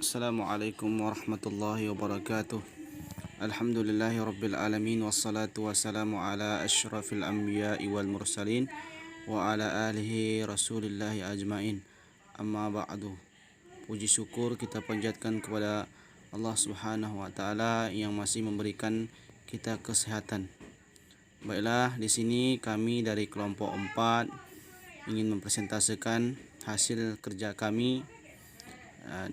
Assalamualaikum warahmatullahi wabarakatuh. Alhamdulillahi rabbil alamin. Wassalatu wassalamu ala asyrafil anbiya'i wal mursalin wa ala alihi rasulillahi ajmain. Amma ba'du. Puji syukur kita panjatkan kepada Allah Subhanahu wa taala yang masih memberikan kita kesehatan. Baiklah, di sini kami dari kelompok 4 ingin mempresentasikan hasil kerja kami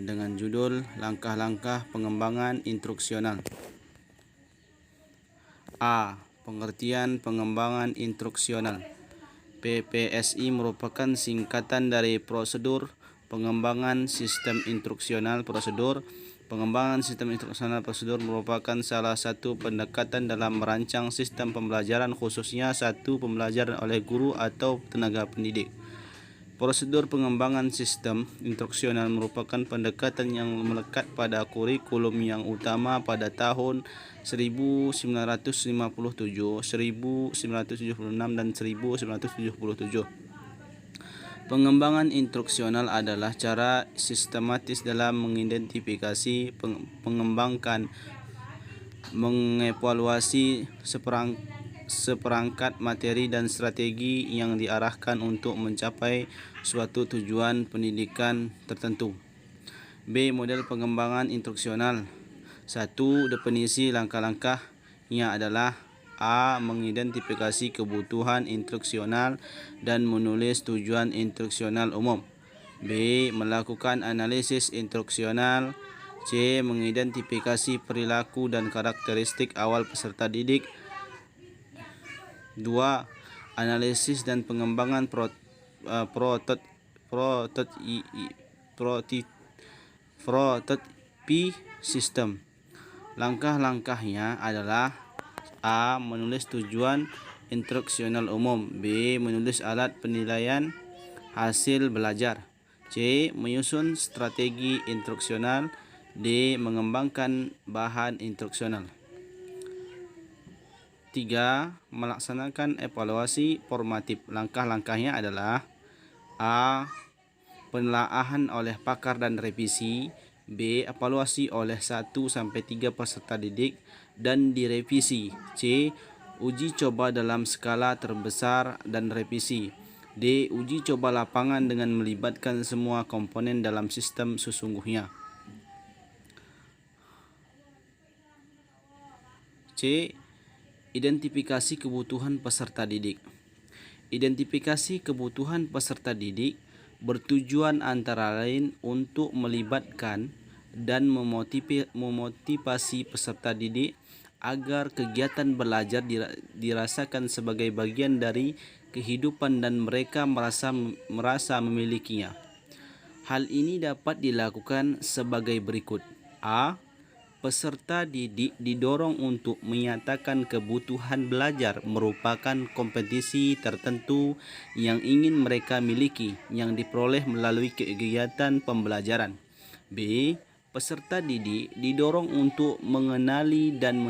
dengan judul langkah-langkah pengembangan instruksional. A. Pengertian pengembangan instruksional. PPSI merupakan singkatan dari prosedur pengembangan sistem instruksional. Pengembangan sistem instruksional prosedur merupakan salah satu pendekatan dalam merancang sistem pembelajaran, khususnya satu pembelajaran oleh guru atau tenaga pendidik. Prosedur pengembangan sistem instruksional merupakan pendekatan yang melekat pada kurikulum yang utama pada tahun 1957, 1976, dan 1977. Pengembangan instruksional adalah cara sistematis dalam mengidentifikasi, mengembangkan, mengevaluasi seperangkat materi dan strategi yang diarahkan untuk mencapai suatu tujuan pendidikan tertentu. B. Model pengembangan instruksional. 1. Definisi langkah-langkahnya adalah: A. Mengidentifikasi kebutuhan instruksional dan menulis tujuan instruksional umum. B. Melakukan analisis instruksional. C. Mengidentifikasi perilaku dan karakteristik awal peserta didik. 2. Analisis dan pengembangan prototipi sistem. Langkah-langkahnya adalah: A. Menulis tujuan instruksional umum. B. Menulis alat penilaian hasil belajar. C. Menyusun strategi instruksional. D. Mengembangkan bahan instruksional. 3. Melaksanakan evaluasi formatif. Langkah-langkahnya adalah: A. Penelaahan oleh pakar dan revisi. B. Evaluasi oleh 1-3 peserta didik dan direvisi. C. Uji coba dalam skala terbesar dan revisi. D. Uji coba lapangan dengan melibatkan semua komponen dalam sistem sesungguhnya. C. Identifikasi kebutuhan peserta didik. Identifikasi kebutuhan peserta didik bertujuan antara lain untuk melibatkan dan memotivasi peserta didik agar kegiatan belajar dirasakan sebagai bagian dari kehidupan dan mereka merasa memilikinya. Hal ini dapat dilakukan sebagai berikut. A. Peserta didik didorong untuk menyatakan kebutuhan belajar merupakan kompetisi tertentu yang ingin mereka miliki yang diperoleh melalui kegiatan pembelajaran. B. Peserta didik didorong untuk mengenali dan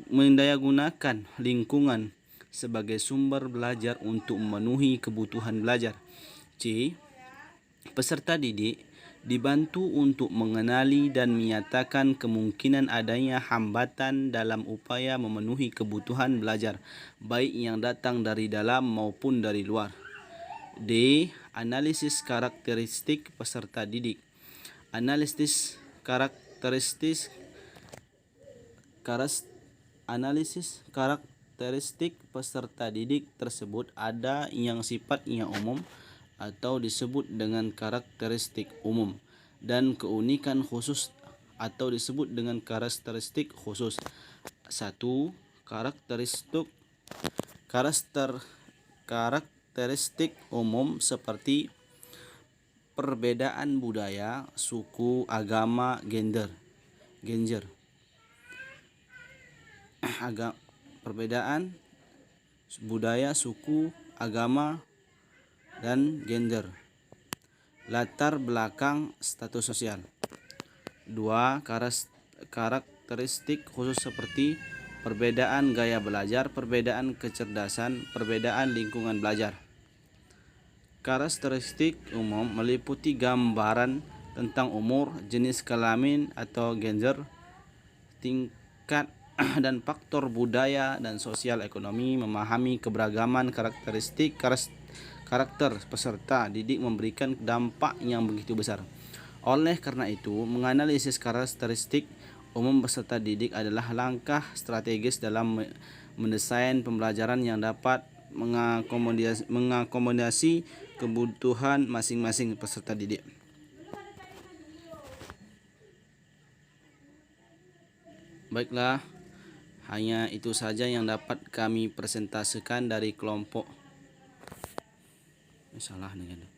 mendayagunakan lingkungan sebagai sumber belajar untuk memenuhi kebutuhan belajar. C. Peserta didik dibantu untuk mengenali dan menyatakan kemungkinan adanya hambatan dalam upaya memenuhi kebutuhan belajar, baik yang datang dari dalam maupun dari luar. D. Analisis karakteristik peserta didik. Analisis karakteristik peserta didik tersebut ada yang sifatnya umum atau disebut dengan karakteristik umum, dan keunikan khusus atau disebut dengan karakteristik khusus. 1. Karakteristik umum seperti perbedaan budaya, suku, agama, gender. Perbedaan budaya, suku, agama, dan gender. Latar belakang status sosial. 2. Karakteristik khusus seperti perbedaan gaya belajar, perbedaan kecerdasan, perbedaan lingkungan belajar. Karakteristik umum meliputi gambaran tentang umur, jenis kelamin atau gender, tingkat dan faktor budaya dan sosial ekonomi. Memahami keberagaman karakter peserta didik memberikan dampak yang begitu besar. Oleh karena itu, menganalisis karakteristik umum peserta didik adalah langkah strategis dalam mendesain pembelajaran yang dapat mengakomodasi kebutuhan masing-masing peserta didik. Baiklah, hanya itu saja yang dapat kami presentasikan dari kelompok. Salah nih.